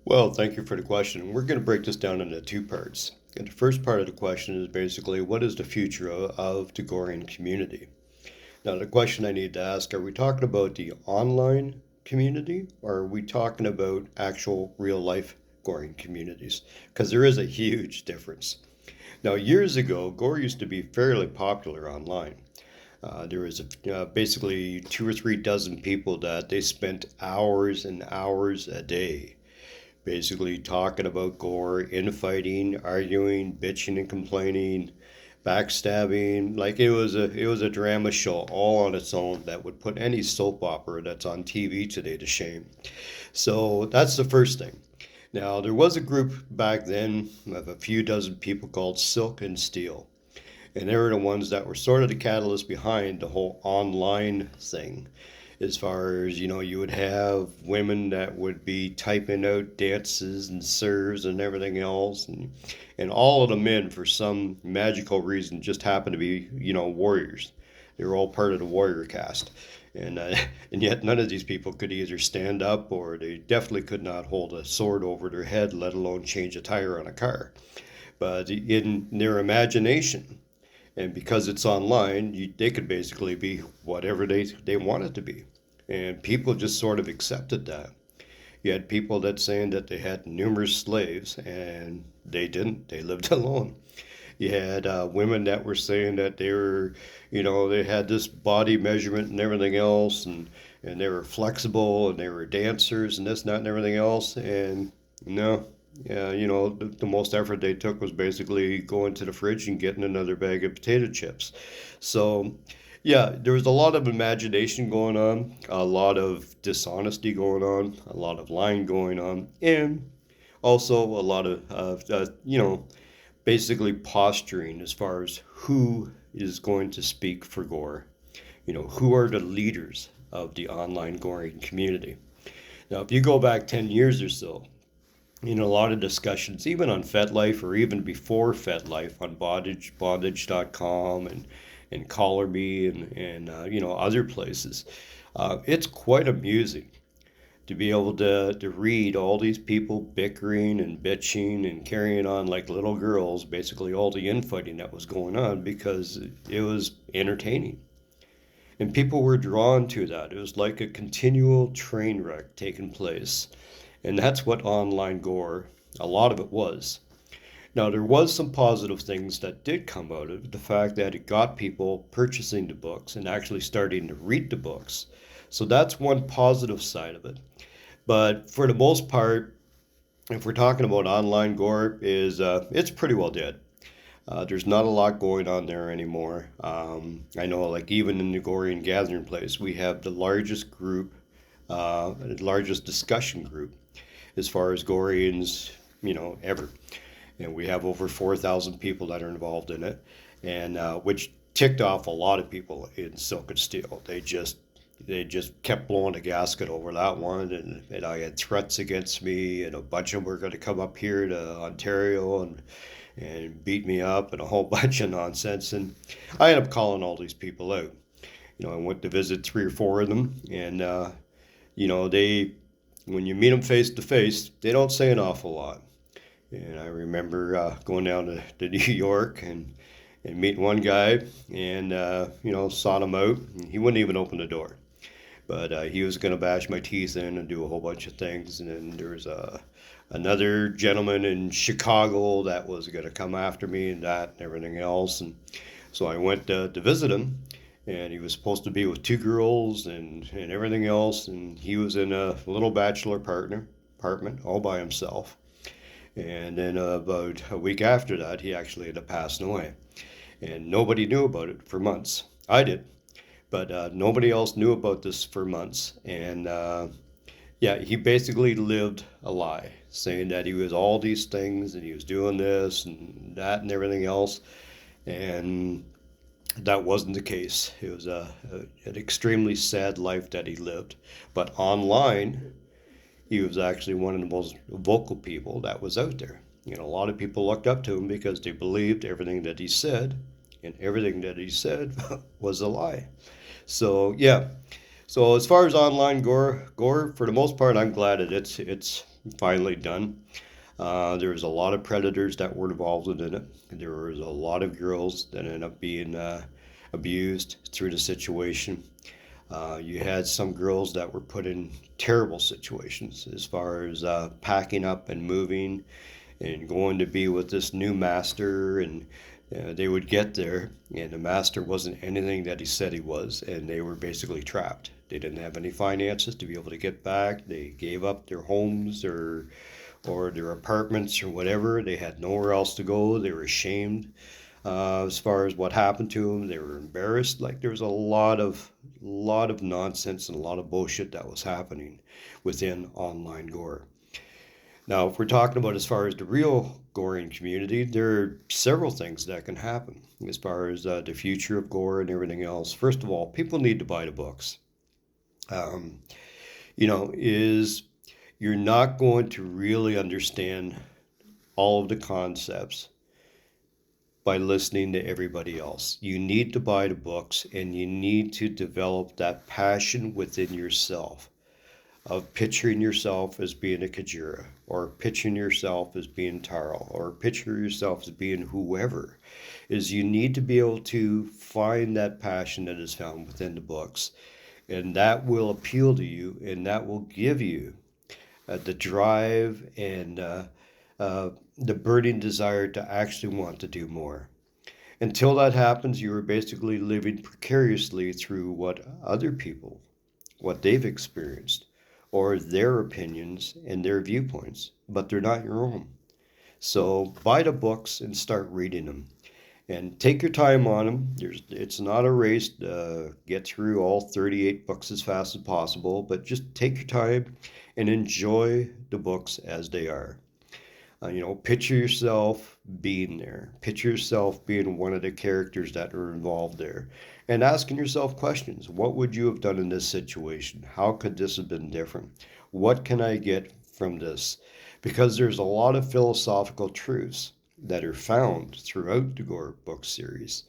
Well, thank you for the question. We're going to break this down into two parts. And the first part of the question is basically what is the future of the Gorean community? Now, the question I need to ask, are we talking about the online community or are we talking about actual real life Gorean communities? Because there is a huge difference. Now, years ago, Gore used to be fairly popular online. There was basically two or three dozen people that they spent hours and hours a day basically talking about gore, infighting, arguing, bitching and complaining, backstabbing. Like it was a drama show all on its own that would put any soap opera that's on TV today to shame. So that's the first thing. Now there was a group back then of a few dozen people called Silk and Steel. And they were the ones that were sort of the catalyst behind the whole online thing. As far as, you would have women that would be typing out dances and serves and everything else. And all of the men, for some magical reason, just happened to be, warriors. They were all part of the warrior caste. And, uh, and yet none of these people could either stand up or they definitely could not hold a sword over their head, let alone change a tire on a car. But in their imagination, and because it's online, they could basically be whatever they wanted to be. And people just sort of accepted that. You had people that saying that they had numerous slaves, and they didn't. They lived alone. You had women that were saying that they were, they had this body measurement and everything else, and they were flexible and they were dancers and this, and that, and everything else. And no, yeah, the most effort they took was basically going to the fridge and getting another bag of potato chips. So, yeah, there was a lot of imagination going on, a lot of dishonesty going on, a lot of lying going on, and also a lot of, basically posturing as far as who is going to speak for Gore. Who are the leaders of the online goring community? Now, if you go back 10 years or so, a lot of discussions, even on FetLife or even before FetLife on bondage.com and Collar Me and other places. It's quite amusing to be able to read all these people bickering and bitching and carrying on like little girls, basically all the infighting that was going on because it was entertaining. And people were drawn to that. It was like a continual train wreck taking place. And that's what online gore, a lot of it was. Now, there was some positive things that did come out of it. The fact that it got people purchasing the books and actually starting to read the books. So that's one positive side of it. But for the most part, if we're talking about online gore, is it's pretty well dead. There's not a lot going on there anymore. I know, like even in the Gorean gathering place, we have the largest group, the largest discussion group as far as Goreans, ever. And we have over 4,000 people that are involved in it, and which ticked off a lot of people in Silk and Steel. They just kept blowing the gasket over that one, and I had threats against me, and a bunch of them were going to come up here to Ontario and beat me up, and a whole bunch of nonsense. And I ended up calling all these people out. I went to visit three or four of them, and they when you meet them face to face, they don't say an awful lot. And I remember going down to New York and meeting one guy and, sought him out. And he wouldn't even open the door. But he was going to bash my teeth in and do a whole bunch of things. And then there was another gentleman in Chicago that was going to come after me and that and everything else. And so I went to visit him. And he was supposed to be with two girls and everything else. And he was in a little bachelor apartment all by himself. And then about a week after that, he actually ended up passing away. And nobody knew about it for months. I did, but nobody else knew about this for months. And yeah, he basically lived a lie, saying that he was all these things and he was doing this and that and everything else. And that wasn't the case. It was an extremely sad life that he lived. But online, he was actually one of the most vocal people that was out there. A lot of people looked up to him because they believed everything that he said, and everything that he said was a lie. So, yeah. So as far as online gore, for the most part, I'm glad that it's finally done. There was a lot of predators that were involved in it. There was a lot of girls that ended up being abused through the situation. You had some girls that were put in terrible situations as far as packing up and moving and going to be with this new master. And they would get there, and the master wasn't anything that he said he was, and they were basically trapped. They didn't have any finances to be able to get back. They gave up their homes or their apartments or whatever. They had nowhere else to go. They were ashamed as far as what happened to them. They were embarrassed. Like there was a lot of nonsense and a lot of bullshit that was happening within online gore. Now, if we're talking about as far as the real Gorean community, there are several things that can happen as far as the future of gore and everything else. First of all, people need to buy the books. Um, is you're not going to really understand all of the concepts by listening to everybody else. You need to buy the books and you need to develop that passion within yourself of picturing yourself as being a Kajira, or picturing yourself as being Taro, or picture yourself as being whoever, is you need to be able to find that passion that is found within the books. And that will appeal to you and that will give you the drive and the burning desire to actually want to do more. Until that happens, you are basically living precariously through what they've experienced, or their opinions and their viewpoints, but they're not your own. So buy the books and start reading them. And take your time on them. It's not a race to get through all 38 books as fast as possible, but just take your time and enjoy the books as they are. Picture yourself being there. Picture yourself being one of the characters that are involved there. And asking yourself questions. What would you have done in this situation? How could this have been different? What can I get from this? Because there's a lot of philosophical truths that are found throughout the Gore book series.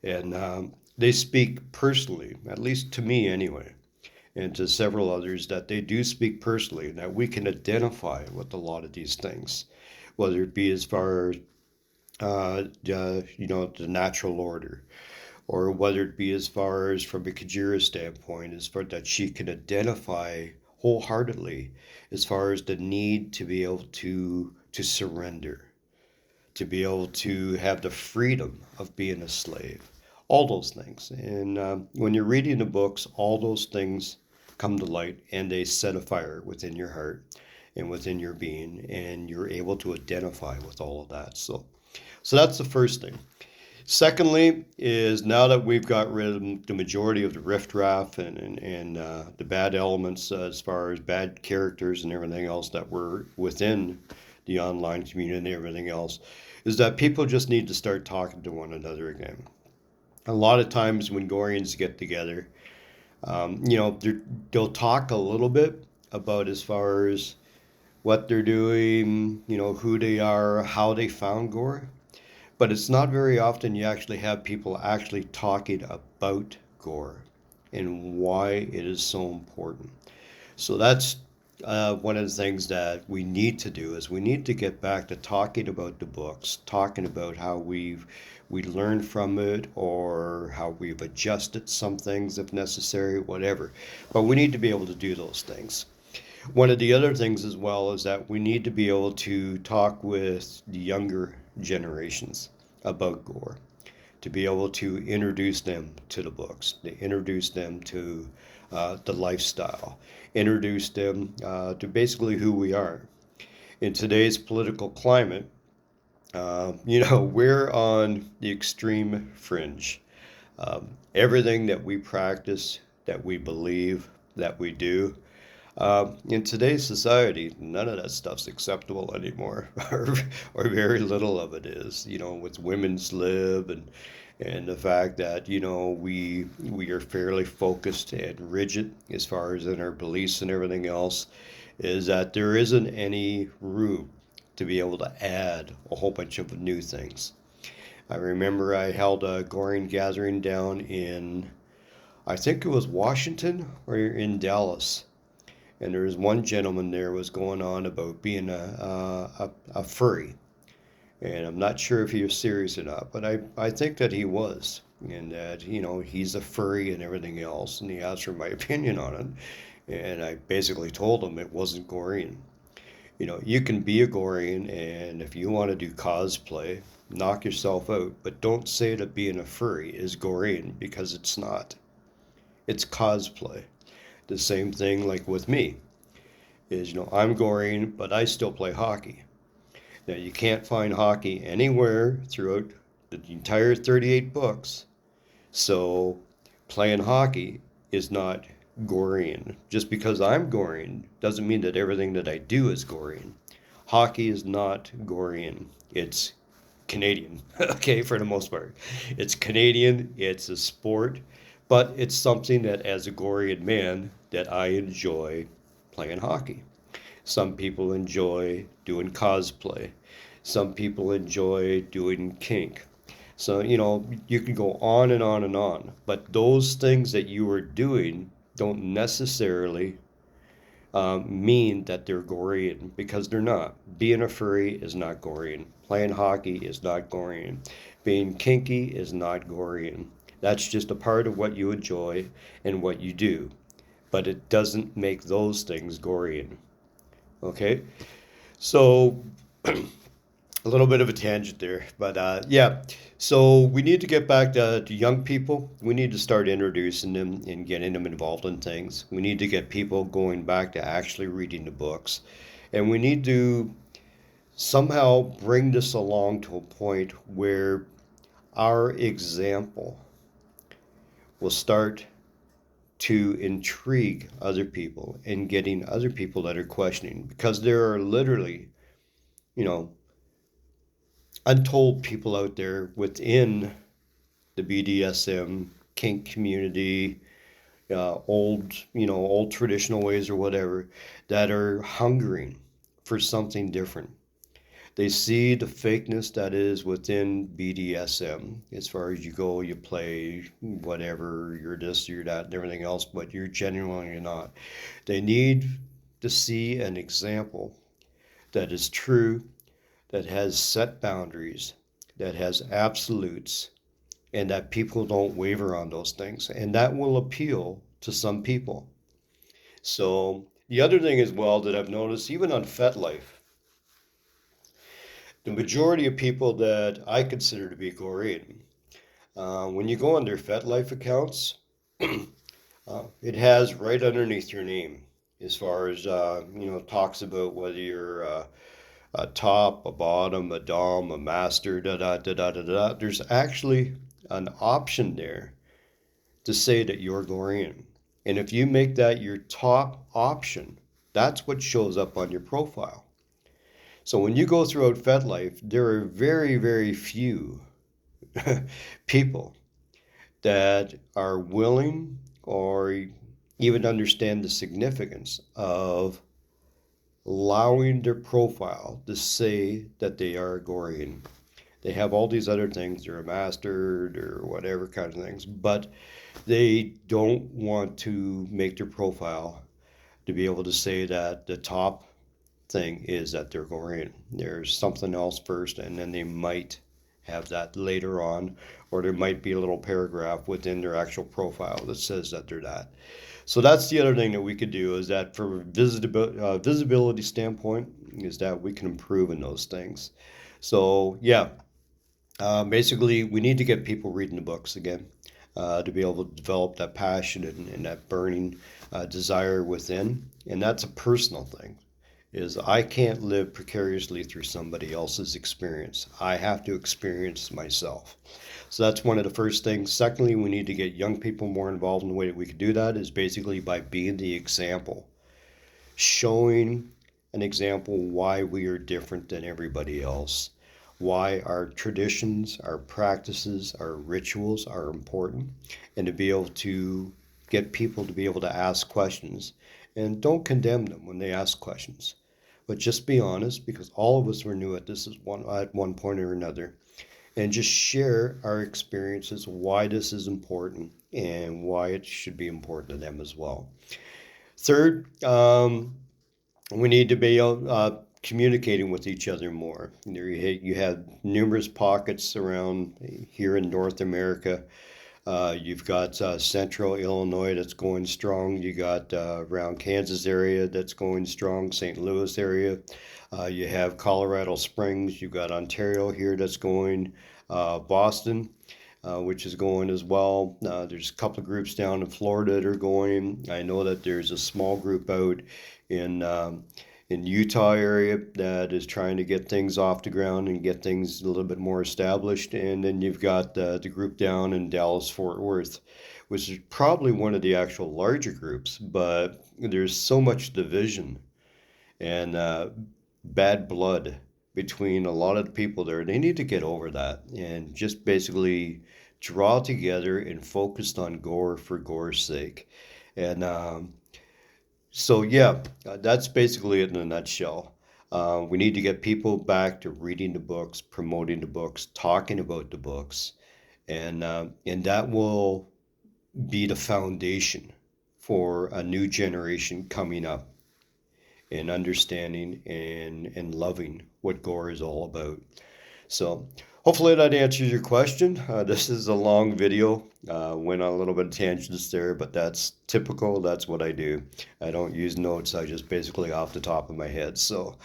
And they speak personally, at least to me anyway, and to several others, that they do speak personally, and that we can identify with a lot of these things, whether it be as far as the natural order, or whether it be as far as from a Kajira standpoint, as far that she can identify wholeheartedly, as far as the need to be able to surrender, to be able to have the freedom of being a slave, all those things. And when you're reading the books, all those things come to light and they set a fire within your heart and within your being, and you're able to identify with all of that. So that's the first thing. Secondly, is now that we've got rid of the majority of the riffraff and the bad elements as far as bad characters and everything else that were within the online community and everything else, is that people just need to start talking to one another again. A lot of times when Goreans get together, they'll talk a little bit about as far as what they're doing, who they are, how they found Gore. But it's not very often you actually have people actually talking about Gore and why it is so important. So that's one of the things that we need to do is we need to get back to talking about the books, talking about how we learned from it or how we've adjusted some things if necessary, whatever. But we need to be able to do those things. One of the other things as well is that we need to be able to talk with the younger generations about Gore, to be able to introduce them to the books, to introduce them to the lifestyle, introduce them to basically who we are. In today's political climate, we're on the extreme fringe. Everything that we practice, that we believe, that we do, in today's society, none of that stuff's acceptable anymore, or very little of it is. With women's lib and the fact that we are fairly focused and rigid as far as in our beliefs and everything else, is that there isn't any room to be able to add a whole bunch of new things. I remember I held a Gorean gathering down in I think it was Washington or in Dallas, and there was one gentleman there was going on about being a furry, and I'm not sure if he was serious or not, but I think that he was, and that he's a furry and everything else, and he asked for my opinion on it, and I basically told him it wasn't Gorean. You can be a Gorean, and if you want to do cosplay, knock yourself out, but don't say that being a furry is Gorean because it's not. It's cosplay. The same thing like with me is, I'm Gorean, but I still play hockey. Now, you can't find hockey anywhere throughout the entire 38 books. So, playing hockey is not Gorean. Just because I'm Gorean doesn't mean that everything that I do is Gorean. Hockey is not Gorean. It's Canadian, okay, for the most part. It's Canadian, it's a sport, but it's something that as a Gorean man that I enjoy playing hockey. Some people enjoy doing cosplay. Some people enjoy doing kink. So, you can go on and on and on. But those things that you are doing don't necessarily mean that they're Gorean because they're not. Being a furry is not Gorean. Playing hockey is not Gorean. Being kinky is not Gorean. That's just a part of what you enjoy and what you do. But it doesn't make those things Gorean. Okay? So, a little bit of a tangent there, but yeah. So we need to get back to young people. We need to start introducing them and getting them involved in things. We need to get people going back to actually reading the books, and we need to somehow bring this along to a point where our example will start to intrigue other people and getting other people that are questioning, because there are literally, you know, untold people out there within the BDSM kink community, old traditional ways or whatever, that are hungering for something different. They see the fakeness that is within BDSM. As far as you go, you play whatever, you're this, you're that, and everything else, but you're genuinely not. They need to see an example that is true, that has set boundaries, that has absolutes, and that people don't waver on those things. And that will appeal to some people. So, the other thing as well that I've noticed, even on FetLife, the majority of people that I consider to be Gorean, when you go on their FetLife accounts, it has right underneath your name, as far as, talks about whether you're a top, a bottom, a dom, a master, da da da da da da. There's actually an option there to say that you're Gorean. And if you make that your top option, that's what shows up on your profile. So when you go throughout FetLife, there are very, very few people that are willing or even understand the significance of allowing their profile to say that they are Gorean. They have all these other things, they're a master or whatever kind of things, but they don't want to make their profile to be able to say that the top thing is that they're Gorean. There's something else first, and then they might have that later on, or there might be a little paragraph within their actual profile that says that they're that. So that's the other thing that we could do, is that for visibility standpoint, is that we can improve in those things. So yeah, basically we need to get people reading the books again, to be able to develop that passion and that burning desire within. And that's a personal thing, is I can't live precariously through somebody else's experience. I have to experience myself. So that's one of the first things. Secondly, we need to get young people more involved. In the way that we can do that is basically by being the example, showing an example why we are different than everybody else, why our traditions, our practices, our rituals are important, and to be able to get people to be able to ask questions. And don't condemn them when they ask questions, but just be honest, because all of us were new at this at one point or another. and just share our experiences, why this is important, and why it should be important to them as well. Third, we need to be communicating with each other more. You have numerous pockets around here in North America. You've got central Illinois that's going strong. You got around Kansas area that's going strong, St. Louis area. You have Colorado Springs. You've got Ontario here that's going. Boston, which is going as well. There's a couple of groups down in Florida that are going. I know that there's a small group out in in Utah area that is trying to get things off the ground and get things a little bit more established. And then you've got the group down in Dallas Fort Worth, which is probably one of the actual larger groups, but there's so much division and bad blood between a lot of the people there. They need to get over that and just basically draw together and focused on Gore for Gore's sake. And yeah, that's basically it in a nutshell. We need to get people back to reading the books, promoting the books, talking about the books, and that will be the foundation for a new generation coming up and understanding and loving what Gore is all about. So hopefully that answers your question. This is a long video. Went on a little bit of tangents there, but that's typical. That's what I do. I don't use notes. I just basically off the top of my head. So,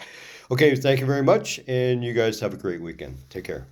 okay, thank you very much, and you guys have a great weekend. Take care.